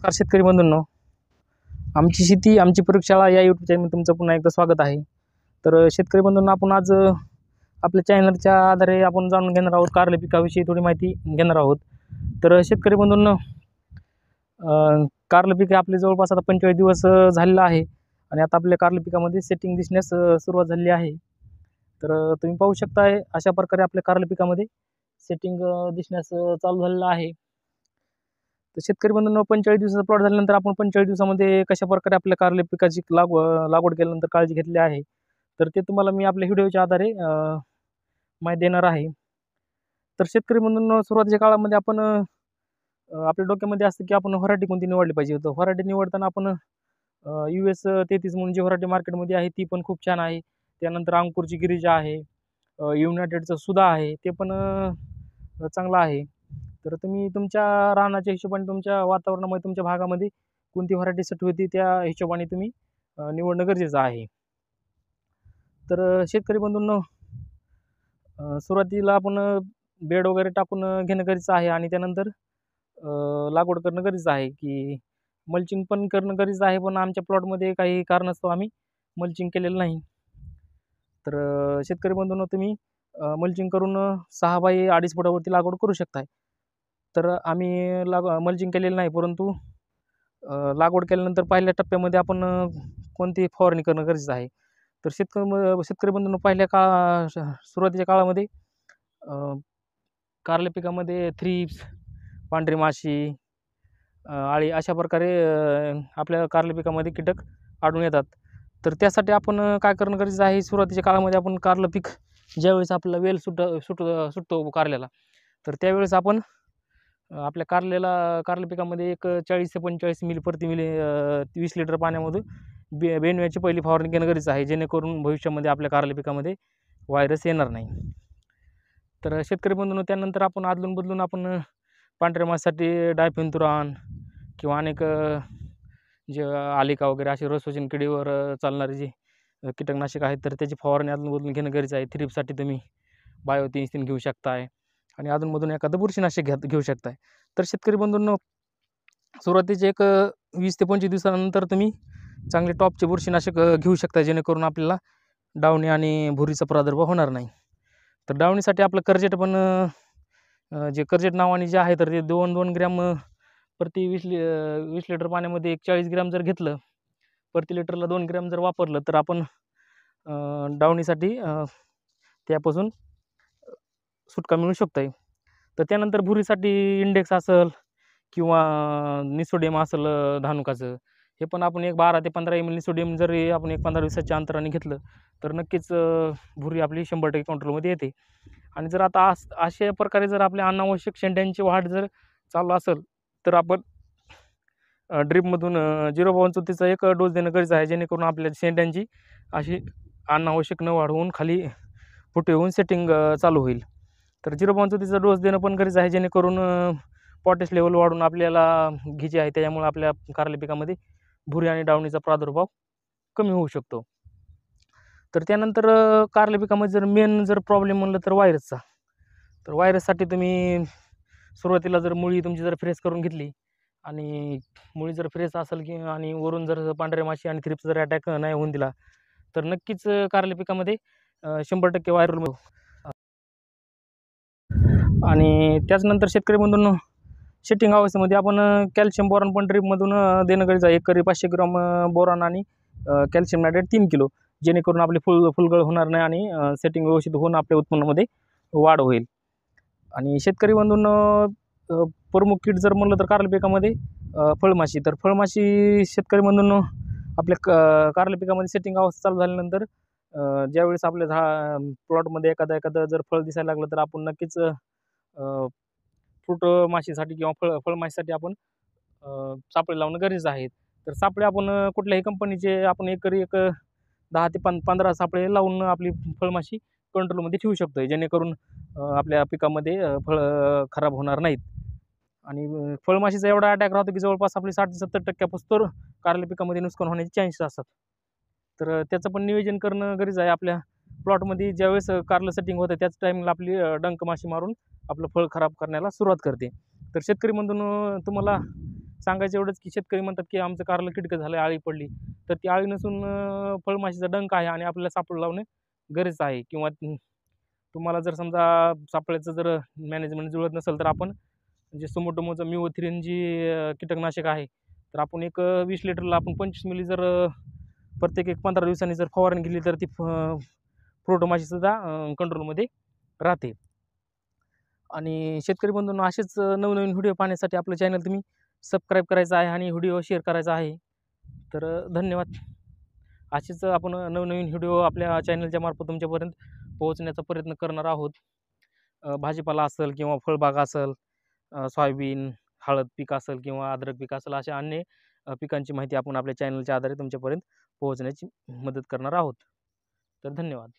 नमस्कार शेतकरी बंधूंनो, आमची शेती आमची प्रयोगशाळा या यूट्यूब चॅनल तुमचं पुन्हा एकदा स्वागत आहे. तर शेतकरी बंधूंनो, आपण आज आपल्या चॅनलच्या आधारे आपण जाणून घेणार आहोत कारले पिकाविषयी थोडी माहिती घेणार आहोत. तर शेतकरी बंधूंनो, कारले पीक आपले जवळपास आता 45 दिवस झालेला आहे आणि आता आपल्या कारले पिकामध्ये सेटिंग दिसण्यास सुरुवात झालेली आहे. तर तुम्ही पाहू शकताय अशा प्रकारे आपल्या कारले पिकामध्ये सेटिंग दिसण्यास चालू झालेलं आहे. तर शेतकरी बंधूंनो, 45 दिवसाचा प्लॉट झाल्यानंतर आपण 45 दिवसामध्ये कशा प्रकारे आपल्या कारले पिकाची लागवड केल्यानंतर काळजी घेतली आहे, तर ते तुम्हाला मी आपल्या व्हिडिओच्या आधारे माहिती देणार आहे. तर शेतकरी बंधूंनो, सुरुवातीच्या काळामध्ये आपण आपल्या डोक्यामध्ये असतं की आपण व्हरायटी कोणती निवडली पाहिजे. तर व्हरायटी निवडताना आपण US 33 म्हणून जी व्हरायटी मार्केटमध्ये आहे ती पण खूप छान आहे. त्यानंतर अंकुरची गिरिजा आहे, युनायटेडचं सुधा आहे, ते पण चांगलं आहे. तर तुम्ही तुमच्या रानाच्या हिशोबाने, तुमच्या वातावरणामध्ये, तुमच्या भागामध्ये कोणती व्हरायटी सेट होती त्या हिशोबाने तुम्ही निवडणं गरजेचं आहे. तर शेतकरी बंधूंनो, सुरुवातीला आपण बेड वगैरे टाकून घेणं गरजेचं आहे आणि त्यानंतर लागवड करणं गरजेचं आहे. की मल्चिंग पण करणं गरजेचं आहे, पण आमच्या प्लॉटमध्ये काही कारणास्तव आम्ही मल्चिंग केलेलं नाही. तर शेतकरी बंधूंनो, तुम्ही मल्चिंग करून 6 बाय 2.5 फुटावरती लागवड करू शकताय. तर आम्ही मल्चिंग केलेलं नाही, परंतु लागवड केल्यानंतर पहिल्या टप्प्यामध्ये आपण कोणती फवारणी करणं गरजेचं आहे. तर शेतकरी बंधूंनो, सुरुवातीच्या काळामध्ये कारले पिकामध्ये थ्रिप्स, पांढरी माशी, आळी अशा प्रकारे आपल्या कारले पिकामध्ये कीटक आढळून येतात. तर त्यासाठी आपण काय करणं गरजेचं आहे, सुरुवातीच्या काळामध्ये आपण कारलं पीक ज्यावेळेस आपला वेल सुटतो कारल्याला, तर त्यावेळेस आपण आपल्या कारले पिकामध्ये एक 40 ते 45 मिली प्रति मिली 20 लिटर पाण्यामधून बेनव्याची पहिली फवारणी घेणं गरजेचं आहे, जेणेकरून भविष्यामध्ये आपल्या कारले पिकामध्ये व्हायरस येणार नाही. तर शेतकरी बंधूंनो, त्यानंतर आपण आदलून बदलून आपण पांढऱ्या माशीसाठी डायफेन्थुरान किंवा अनेक जे आलिका वगैरे असे रसोचीन किडीवर चालणारे जे कीटकनाशक आहेत, तर त्याची फवारणी अधूनमधून घेणं गरजेचं आहे. थ्रिप्ससाठी तुम्ही बायो 3 घेऊ शकताय आणि अधूनमधून एखादं बुरशीनाशक घेऊ शकताय. तर शेतकरी बंधूंनो, सुरुवातीचे एक 20 ते 25 दिवसानंतर तुम्ही चांगले टॉपचे बुरशीनाशक घेऊ शकता, जेणेकरून आपल्याला डावणी आणि भुरीचा प्रादुर्भाव होणार नाही. तर डावणीसाठी आपलं कर्जेट पण जे कर्जेट नावाने जे आहे, तर ते 2 ग्रॅम प्रति 20 लिटर पाण्यामध्ये 40 ग्रॅम जर घेतलं, प्रति लिटरला 2 ग्रॅम जर वापरलं, तर आपण डावणीसाठी त्यापासून सुटका मिळू शकतो. तर त्यानंतर भुरीसाठी इंडेक्स असेल किंवा निसोडियम असेल धानुकाचं, हे पण आपण एक 12 ते 15 ml निसोडियम जरी आपण एक 15 दिवसाच्या अंतराने घेतलं, तर नक्कीच भुरी आपली 100% कंट्रोलमध्ये येते. आणि जर आता अशा प्रकारे जर आपल्या अनावश्यक शेंड्यांची वाढ जर चालू असेल, तर आपण ड्रीपमधून 0.34चा एक डोस देणं गरजेचं आहे, जेणेकरून आपल्या शेंड्यांची अशी अनावश्यक न वाढवून खाली फुटे होऊन सेटिंग चालू होईल. तर 0.34चा डोस देणं पण गरजेचं आहे, जेणेकरून पोटॅश लेवल वाढून आपल्याला घ्यायची आहे, त्याच्यामुळे आपल्या कारले पिकामध्ये भुरी आणि डावणीचा प्रादुर्भाव कमी होऊ शकतो. तर त्यानंतर कारले पिकामध्ये जर मेन प्रॉब्लेम म्हणलं तर व्हायरसचा. तर व्हायरससाठी तुम्ही सुरुवातीला जर मुळी तुमची जर फ्रेश करून घेतली आणि मुळी जर फ्रेश असेल की आणि वरून जर पांढऱ्या माशी आणि थ्रिप्स जर अटॅक नाही होऊन दिला, तर नक्कीच कारले पिकामध्ये 100% व्हायरल. आणि त्याचनंतर शेतकरी बंधूंनो, सेटिंग अवस्थेमध्ये आपण कॅल्शियम बोरॉन पण ड्रीपमधून देणं गरजेचं आहे. एकरी 500 ग्राम बोरॉन आणि कॅल्शियम नायट्रेट 3 किलो, जेणेकरून आपली फुलगळ होणार नाही आणि सेटिंग व्यवस्थित होऊन आपल्या उत्पन्नामध्ये वाढ होईल. आणि शेतकरी बंधूंनो, प्रमुख कीड जर म्हणलं तर कारले पिकामध्ये फळमाशी. तर फळमाशी शेतकरी बंधूंनो, आपल्या कारले पिकामध्ये सेटिंग अवस्था चालू झाल्यानंतर ज्यावेळेस आपल्या प्लॉटमध्ये एखादं जर फळ दिसायला लागलं, तर आपण नक्कीच फ्रूट माशीसाठी किंवा फळमाशीसाठी आपण सापळे लावणं गरजेचं आहे. तर सापळे आपण कुठल्याही कंपनीचे आपण एकरी 10 ते 15 सापळे लावून आपली फळमाशी कंट्रोलमध्ये ठेवू शकतो, जेणेकरून आपल्या पिकामध्ये फळं खराब होणार नाहीत. आणि फळमाशीचा एवढा अटॅक राहतो की जवळपास आपली 60 ते 70% कारले पिकामध्ये नुकसान होण्याचे चान्सेस असतात. तर त्याचं पण नियोजन करणं गरजेचं आहे. आपल्या प्लॉटमध्ये ज्यावेळेस कारलं सेटिंग होतं त्याच टाईमला आपली डंक माशी मारून आपलं फळ खराब करण्याला सुरुवात करते. तर शेतकरी बंधूंनो, तुम्हाला सांगायचं एवढंच की शेतकरी म्हणतात की आमचं कारलं किडकं झालं, आळी पडली. तर ती आळी नसून फळमाशीचा डंक आहे आणि आपल्याला सापळा लावणे गरजेचं आहे. किंवा तुम्हाला जर समजा सापळ्याचं जर मॅनेजमेंट जुळत नसेल तर आपण जे सुमोटोमोचं मिओथ्रिन जी कीटकनाशक आहे, तर आपण एक 20 लिटरला आपण 25 मिली जर प्रत्येक 15 दिवसांनी जर फवारणी केली तर ती प्रोटोमाशीसुद्धा कंट्रोलमध्ये राहते. आणि शेतकरी बंधूंनो, असेच नवनवीन व्हिडिओ पाहण्यासाठी आपलं चॅनल तुम्ही सबस्क्राईब करायचं आहे आणि व्हिडिओ शेअर करायचा आहे. तर धन्यवाद. असेच आपण नवनवीन व्हिडिओ आपल्या चॅनलच्या मार्फत तुमच्यापर्यंत पोहोचण्याचा प्रयत्न करणार आहोत. भाजीपाला असेल किंवा फळबागा असेल, सोयाबीन, हळद पीक असेल किंवा अद्रक पीक असेल, अशा अन्य पिकांची माहिती आपण आपल्या चॅनलच्या आधारे तुमच्यापर्यंत पोहोचण्याची मदत करणार आहोत. तर धन्यवाद.